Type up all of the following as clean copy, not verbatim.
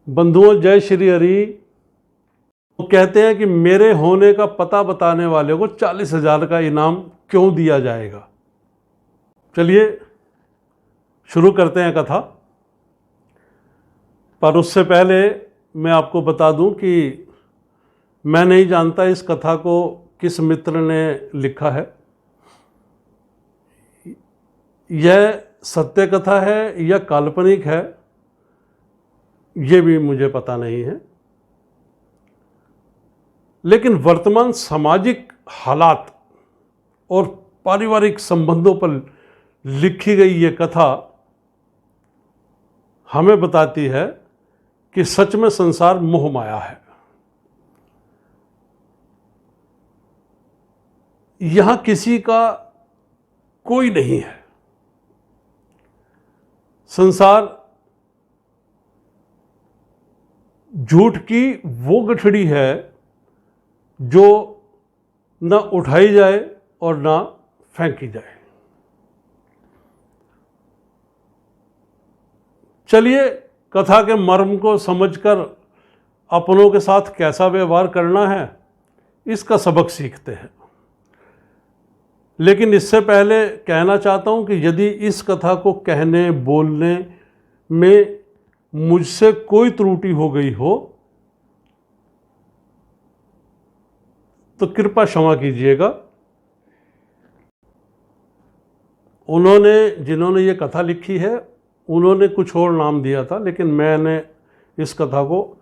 बंधुओं, जय श्री हरि। वो कहते हैं कि मेरे होने का पता बताने वाले को 40,000 का इनाम क्यों दिया जाएगा। चलिए शुरू करते हैं कथा। पर उससे पहले मैं आपको बता दूं कि मैं नहीं जानता इस कथा को किस मित्र ने लिखा है। यह सत्य कथा है या काल्पनिक है, ये भी मुझे पता नहीं है। लेकिन वर्तमान सामाजिक हालात और पारिवारिक संबंधों पर लिखी गई ये कथा हमें बताती है कि सच में संसार मोह माया है। यहां किसी का कोई नहीं है। संसार झूठ की वो गठड़ी है जो न उठाई जाए और न फेंकी जाए। चलिए कथा के मर्म को समझकर अपनों के साथ कैसा व्यवहार करना है, इसका सबक सीखते हैं। लेकिन इससे पहले कहना चाहता हूं कि यदि इस कथा को कहने बोलने में मुझसे कोई त्रुटि हो गई हो तो कृपया क्षमा कीजिएगा। जिन्होंने ये कथा लिखी है उन्होंने कुछ और नाम दिया था, लेकिन मैंने इस कथा को,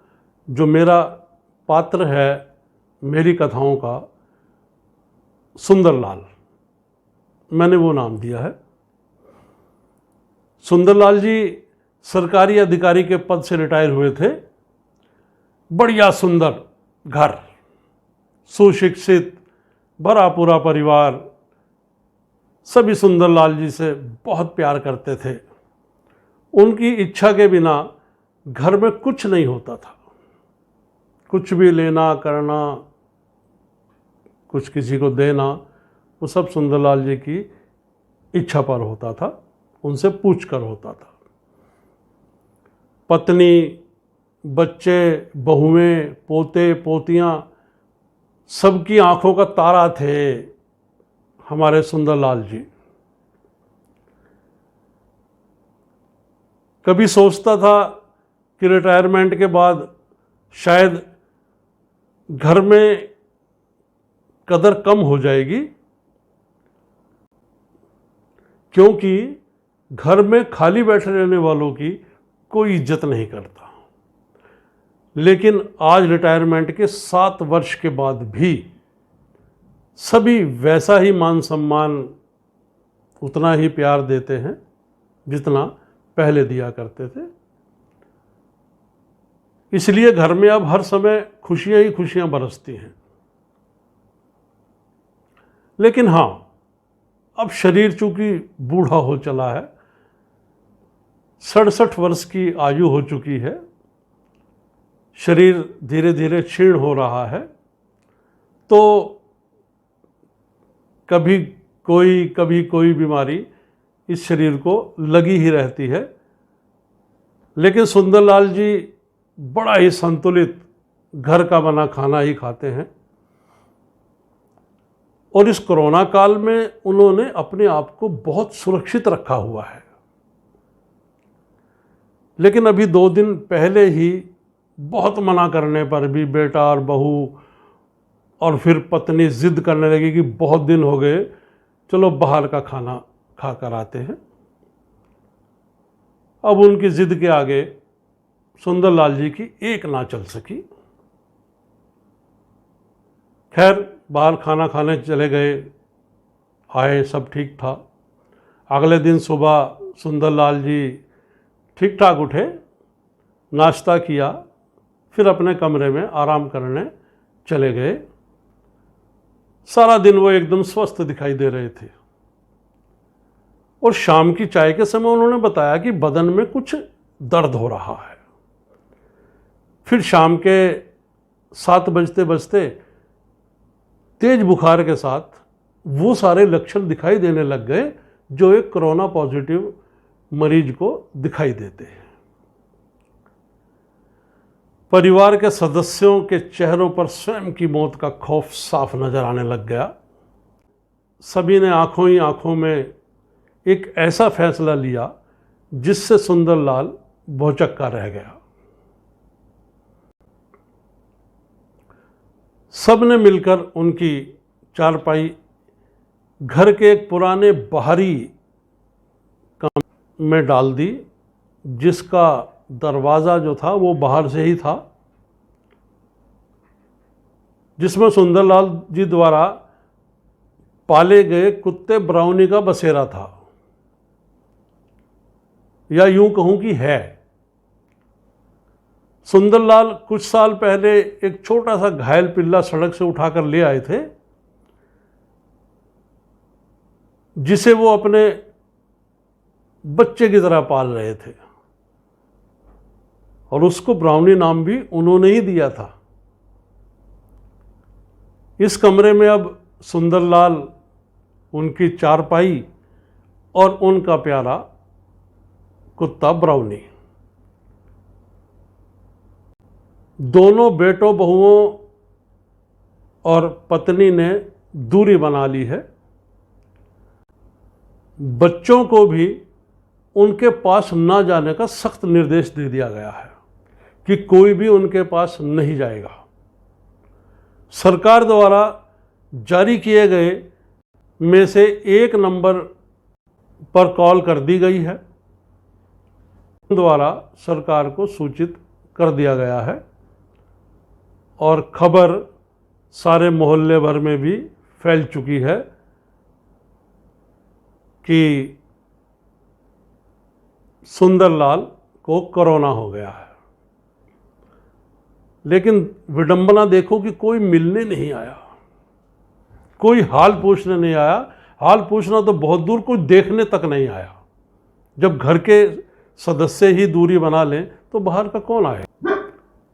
जो मेरा पात्र है मेरी कथाओं का, सुंदरलाल, मैंने वो नाम दिया है। सुंदरलाल जी सरकारी अधिकारी के पद से रिटायर हुए थे। बढ़िया सुंदर घर, सुशिक्षित, भरा पूरा परिवार, सभी सुंदरलाल जी से बहुत प्यार करते थे। उनकी इच्छा के बिना घर में कुछ नहीं होता था। कुछ भी लेना करना, कुछ किसी को देना, वो सब सुंदरलाल जी की इच्छा पर होता था, उनसे पूछ कर होता था। पत्नी, बच्चे, बहुएं, पोते, पोतियां, सबकी आंखों का तारा थे हमारे सुंदरलाल जी। कभी सोचता था कि रिटायरमेंट के बाद शायद घर में कदर कम हो जाएगी, क्योंकि घर में खाली बैठे रहने वालों की कोई इज्जत नहीं करता। लेकिन आज रिटायरमेंट के 7 वर्ष के बाद भी सभी वैसा ही मान सम्मान, उतना ही प्यार देते हैं जितना पहले दिया करते थे। इसलिए घर में अब हर समय खुशियां ही खुशियां बरसती हैं। लेकिन हाँ, अब शरीर चूंकि बूढ़ा हो चला है, 67 वर्ष की आयु हो चुकी है, शरीर धीरे धीरे क्षीण हो रहा है, तो कभी कोई बीमारी इस शरीर को लगी ही रहती है। लेकिन सुंदरलाल जी बड़ा ही संतुलित घर का बना खाना ही खाते हैं। और इस कोरोना काल में उन्होंने अपने आप को बहुत सुरक्षित रखा हुआ है। लेकिन अभी 2 दिन पहले ही बहुत मना करने पर भी बेटा और बहू और फिर पत्नी जिद करने लगी कि बहुत दिन हो गए, चलो बाहर का खाना खा कर आते हैं। अब उनकी जिद के आगे सुंदरलाल जी की एक ना चल सकी। खैर, बाहर खाना खाने चले गए, आए, सब ठीक था। अगले दिन सुबह सुंदरलाल जी ठीक ठाक उठे, नाश्ता किया, फिर अपने कमरे में आराम करने चले गए। सारा दिन वो एकदम स्वस्थ दिखाई दे रहे थे। और शाम की चाय के समय उन्होंने बताया कि बदन में कुछ दर्द हो रहा है। फिर शाम के 7 बजते बजते तेज बुखार के साथ वो सारे लक्षण दिखाई देने लग गए जो एक कोरोना पॉजिटिव मरीज को दिखाई देते हैं। परिवार के सदस्यों के चेहरों पर स्वयं की मौत का खौफ साफ नजर आने लग गया। सभी ने आंखों ही आंखों में एक ऐसा फैसला लिया जिससे सुंदरलाल भौचक्का रह गया। सब ने मिलकर उनकी चारपाई घर के एक पुराने बाहरी कमरे में डाल दी, जिसका दरवाज़ा जो था वो बाहर से ही था, जिसमें सुंदरलाल जी द्वारा पाले गए कुत्ते ब्राउनी का बसेरा था, या यूं कहूं कि है। सुंदरलाल कुछ साल पहले एक छोटा सा घायल पिल्ला सड़क से उठाकर ले आए थे, जिसे वो अपने बच्चे की तरह पाल रहे थे, और उसको ब्राउनी नाम भी उन्होंने ही दिया था। इस कमरे में अब सुंदरलाल, उनकी चारपाई और उनका प्यारा कुत्ता ब्राउनी, दोनों बेटों बहुओं और पत्नी ने दूरी बना ली है। बच्चों को भी उनके पास ना जाने का सख्त निर्देश दे दिया गया है कि कोई भी उनके पास नहीं जाएगा। सरकार द्वारा जारी किए गए में से एक नंबर पर कॉल कर दी गई है, द्वारा सरकार को सूचित कर दिया गया है, और खबर सारे मोहल्ले भर में भी फैल चुकी है कि सुंदरलाल को कोरोना हो गया है। लेकिन विडंबना देखो कि कोई मिलने नहीं आया, कोई हाल पूछने नहीं आया। हाल पूछना तो बहुत दूर, कोई देखने तक नहीं आया। जब घर के सदस्य ही दूरी बना लें तो बाहर का कौन आए।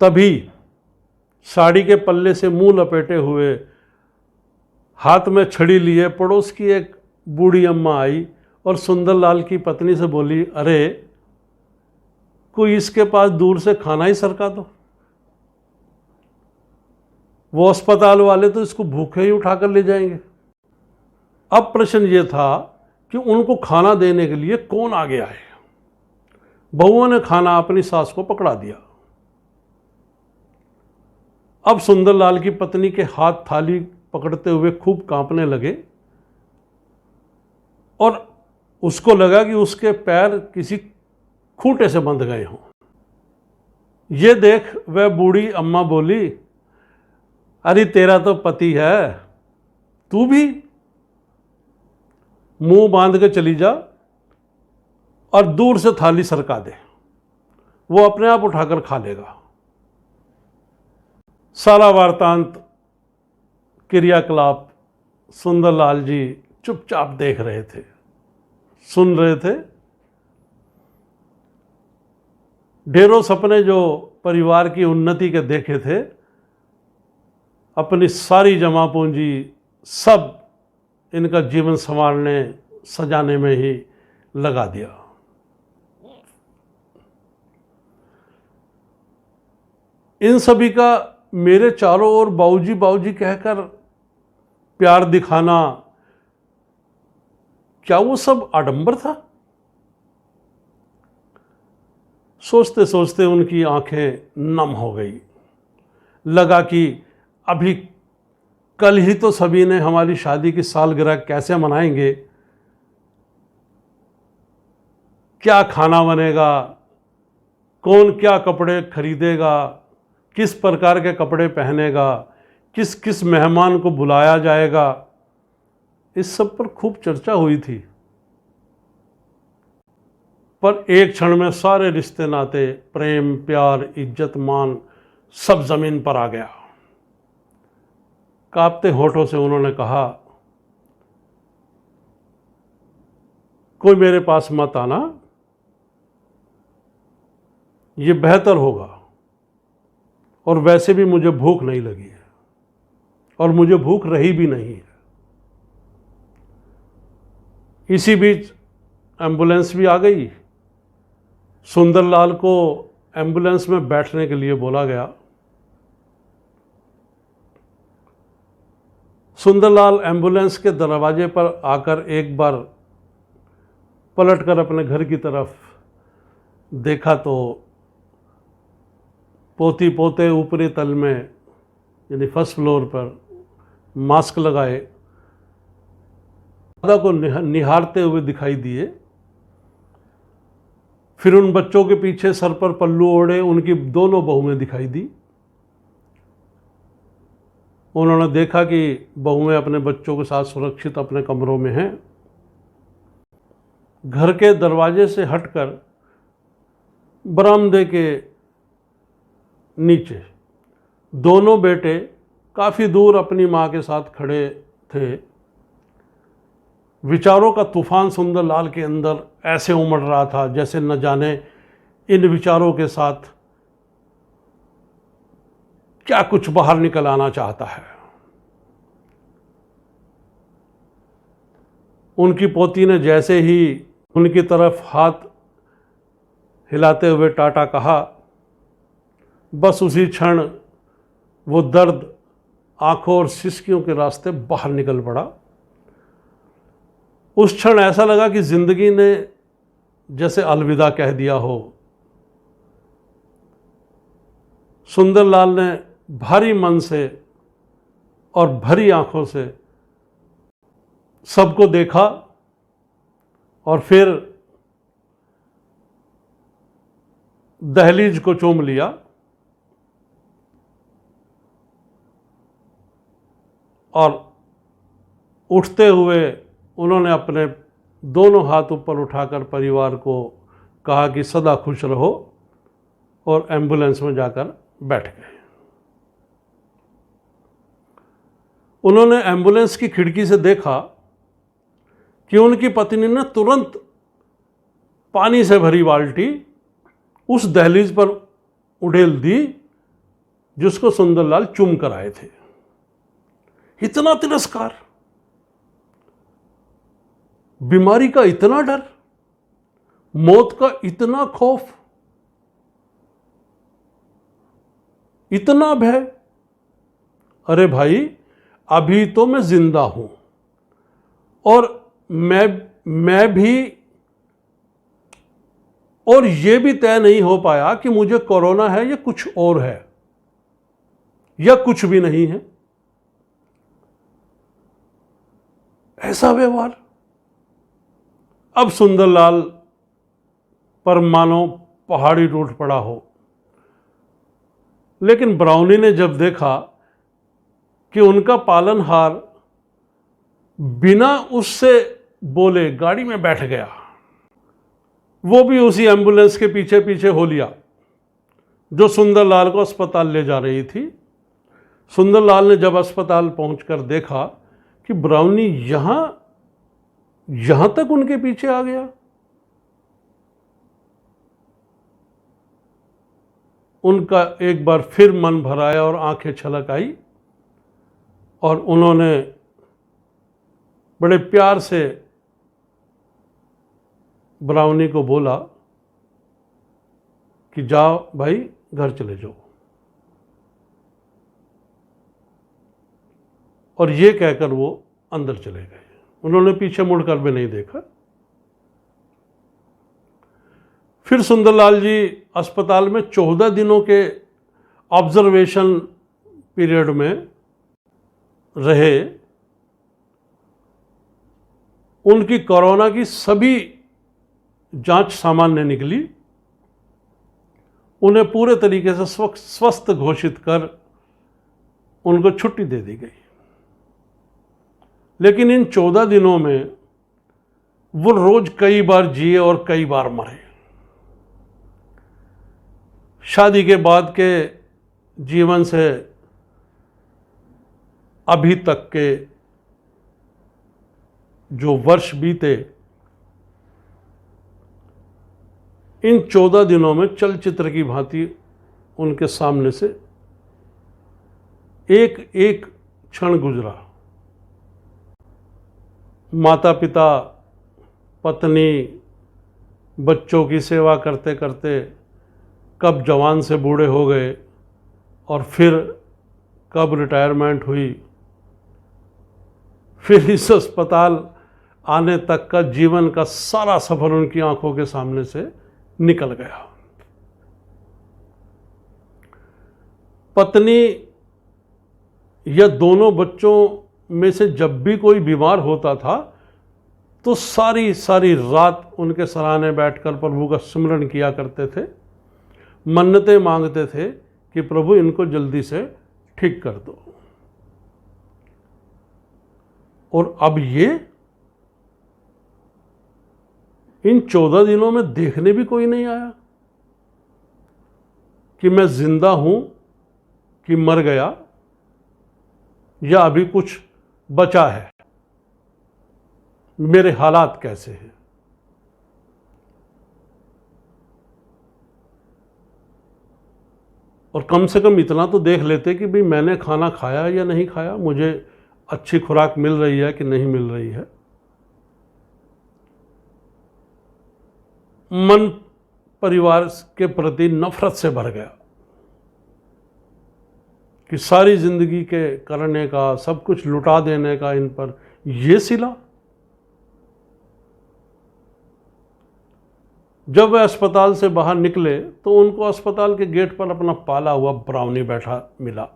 तभी साड़ी के पल्ले से मुंह लपेटे हुए, हाथ में छड़ी लिए पड़ोस की एक बूढ़ी अम्मा आई और सुंदरलाल की पत्नी से बोली, अरे कोई इसके पास दूर से खाना ही सरका दो। वो अस्पताल वाले तो इसको भूखे ही उठाकर ले जाएंगे। अब प्रश्न ये था कि उनको खाना देने के लिए कौन आगे आए। बहुओं ने खाना अपनी सास को पकड़ा दिया। अब सुंदरलाल की पत्नी के हाथ थाली पकड़ते हुए खूब कांपने लगे, और उसको लगा कि उसके पैर किसी खूंटे से बंध गए हों। ये देख वह बूढ़ी अम्मा बोली, अरे तेरा तो पति है, तू भी मुंह बांध के चली जा और दूर से थाली सरका दे, वो अपने आप उठाकर खा लेगा। सारा वार्तांत क्रियाकलाप सुंदरलाल जी चुपचाप देख रहे थे, सुन रहे थे। ढेरों सपने जो परिवार की उन्नति के देखे थे, अपनी सारी जमा पूंजी सब इनका जीवन संवारने सजाने में ही लगा दिया। इन सभी का मेरे चारों ओर बाबूजी बाबूजी कहकर प्यार दिखाना, क्या वो सब आडंबर था? सोचते सोचते उनकी आंखें नम हो गई। लगा कि अभी कल ही तो सभी ने हमारी शादी की सालगिरह कैसे मनाएंगे, क्या खाना बनेगा, कौन क्या कपड़े खरीदेगा, किस प्रकार के कपड़े पहनेगा, किस किस मेहमान को बुलाया जाएगा, इस सब पर खूब चर्चा हुई थी। पर एक क्षण में सारे रिश्ते नाते, प्रेम प्यार इज्जत मान सब जमीन पर आ गया। कांपते होठों से उन्होंने कहा, कोई मेरे पास मत आना, ये बेहतर होगा, और वैसे भी मुझे भूख नहीं लगी है, और मुझे भूख रही भी नहीं है। इसी बीच एम्बुलेंस भी आ गई। सुंदरलाल को एम्बुलेंस में बैठने के लिए बोला गया। सुंदरलाल एम्बुलेंस के दरवाजे पर आकर एक बार पलटकर अपने घर की तरफ देखा तो पोती पोते ऊपरी तल में यानी फर्स्ट फ्लोर पर मास्क लगाए दादा को निहारते हुए दिखाई दिए। फिर उन बच्चों के पीछे सर पर पल्लू ओढ़े उनकी दोनों बहुएं दिखाई दी। उन्होंने देखा कि बहुएं अपने बच्चों के साथ सुरक्षित अपने कमरों में हैं। घर के दरवाजे से हटकर बरामदे के नीचे दोनों बेटे काफ़ी दूर अपनी माँ के साथ खड़े थे। विचारों का तूफान सुंदरलाल के अंदर ऐसे उमड़ रहा था जैसे न जाने इन विचारों के साथ क्या कुछ बाहर निकल आना चाहता है। उनकी पोती ने जैसे ही उनकी तरफ हाथ हिलाते हुए टाटा कहा, बस उसी क्षण वो दर्द आंखों और सिसकियों के रास्ते बाहर निकल पड़ा। उस क्षण ऐसा लगा कि जिंदगी ने जैसे अलविदा कह दिया हो। सुंदरलाल ने भारी मन से और भरी आंखों से सबको देखा और फिर दहलीज को चूम लिया और उठते हुए उन्होंने अपने दोनों हाथ ऊपर उठाकर परिवार को कहा कि सदा खुश रहो और एम्बुलेंस में जाकर बैठ गए। उन्होंने एम्बुलेंस की खिड़की से देखा कि उनकी पत्नी ने तुरंत पानी से भरी बाल्टी उस दहलीज पर उड़ेल दी जिसको सुंदरलाल चूम कर आए थे। इतना तिरस्कार, बीमारी का इतना डर, मौत का इतना खौफ, इतना भय। अरे भाई, अभी तो मैं जिंदा हूं और मैं भी, और ये भी तय नहीं हो पाया कि मुझे कोरोना है या कुछ और है या कुछ भी नहीं है। ऐसा व्यवहार। अब सुंदरलाल पर मानो पहाड़ी टूट पड़ा हो। लेकिन ब्राउनी ने जब देखा कि उनका पालनहार बिना उससे बोले गाड़ी में बैठ गया, वो भी उसी एम्बुलेंस के पीछे पीछे हो लिया जो सुंदरलाल को अस्पताल ले जा रही थी। सुंदरलाल ने जब अस्पताल पहुंचकर देखा कि ब्राउनी यहां तक उनके पीछे आ गया, उनका एक बार फिर मन भर आया और आंखें छलक आई और उन्होंने बड़े प्यार से ब्राउनी को बोला कि जाओ भाई, घर चले जाओ। और ये कहकर वो अंदर चले गए। उन्होंने पीछे मुड़कर भी नहीं देखा। फिर सुंदरलाल जी अस्पताल में 14 दिनों के ऑब्जर्वेशन पीरियड में रहे। उनकी कोरोना की सभी जांच सामान्य निकली। उन्हें पूरे तरीके से स्वस्थ घोषित कर उनको छुट्टी दे दी गई। लेकिन इन 14 दिनों में वो रोज कई बार जिए और कई बार मरे। शादी के बाद के जीवन से अभी तक के जो वर्ष बीते, इन 14 दिनों में चलचित्र की भांति उनके सामने से एक एक क्षण गुजरा। माता पिता, पत्नी, बच्चों की सेवा करते करते कब जवान से बूढ़े हो गए और फिर कब रिटायरमेंट हुई, फिर इस अस्पताल आने तक का जीवन का सारा सफर उनकी आंखों के सामने से निकल गया। पत्नी या दोनों बच्चों में से जब भी कोई बीमार होता था तो सारी सारी रात उनके सराहने बैठकर प्रभु का स्मरण किया करते थे, मन्नतें मांगते थे कि प्रभु इनको जल्दी से ठीक कर दो। और अब ये इन 14 दिनों में देखने भी कोई नहीं आया कि मैं जिंदा हूं कि मर गया या अभी कुछ बचा है, मेरे हालात कैसे हैं। और कम से कम इतना तो देख लेते कि भाई मैंने खाना खाया या नहीं खाया, मुझे अच्छी खुराक मिल रही है कि नहीं मिल रही है। मन परिवार के प्रति नफरत से भर गया कि सारी जिंदगी के करने का, सब कुछ लुटा देने का इन पर ये सिला। जब वे अस्पताल से बाहर निकले तो उनको अस्पताल के गेट पर अपना पाला हुआ ब्राउनी बैठा मिला।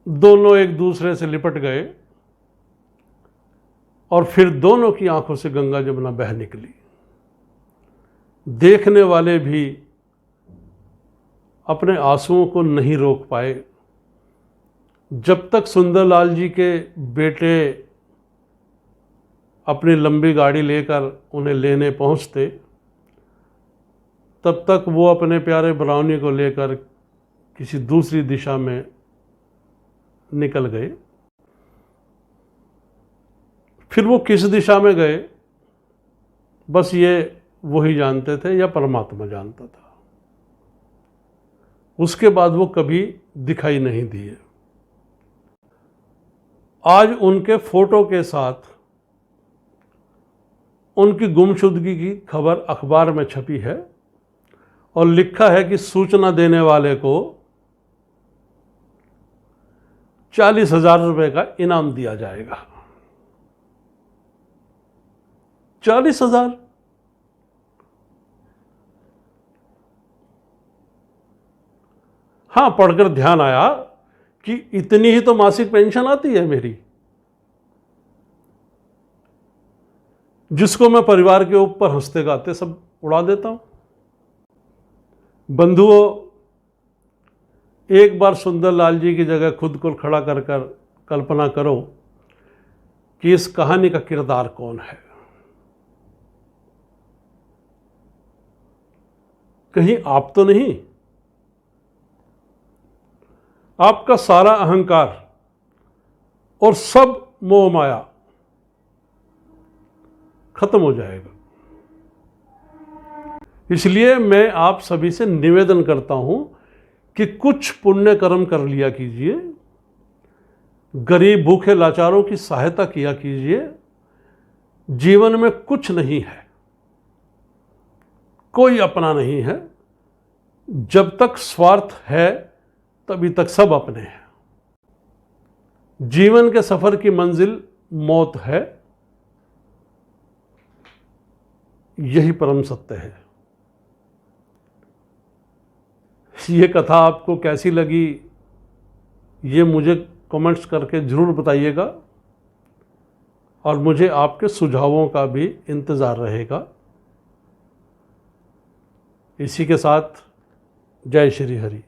दोनों एक दूसरे से लिपट गए और फिर दोनों की आंखों से गंगा जमुना बह निकली। देखने वाले भी अपने आंसुओं को नहीं रोक पाए। जब तक सुंदरलाल जी के बेटे अपनी लंबी गाड़ी लेकर उन्हें लेने पहुंचते, तब तक वो अपने प्यारे ब्राउनी को लेकर किसी दूसरी दिशा में निकल गए। फिर वो किस दिशा में गए बस ये वही जानते थे या परमात्मा जानता था। उसके बाद वो कभी दिखाई नहीं दिए। आज उनके फोटो के साथ उनकी गुमशुदगी की खबर अखबार में छपी है और लिखा है कि सूचना देने वाले को 40,000 रुपए का इनाम दिया जाएगा। 40,000। हाँ, पढ़कर ध्यान आया कि इतनी ही तो मासिक पेंशन आती है मेरी, जिसको मैं परिवार के ऊपर हंसते गाते सब उड़ा देता हूं। बंधुओं, एक बार सुंदरलाल जी की जगह खुद को खड़ा कर कल्पना करो कि इस कहानी का किरदार कौन है। कहीं आप तो नहीं? आपका सारा अहंकार और सब मोह माया खत्म हो जाएगा। इसलिए मैं आप सभी से निवेदन करता हूं कि कुछ पुण्य कर्म कर लिया कीजिए, गरीब भूखे लाचारों की सहायता किया कीजिए। जीवन में कुछ नहीं है, कोई अपना नहीं है। जब तक स्वार्थ है तभी तक सब अपने हैं। जीवन के सफर की मंजिल मौत है, यही परम सत्य है। ये कथा आपको कैसी लगी ये मुझे कमेंट्स करके ज़रूर बताइएगा और मुझे आपके सुझावों का भी इंतज़ार रहेगा। इसी के साथ जय श्री हरि।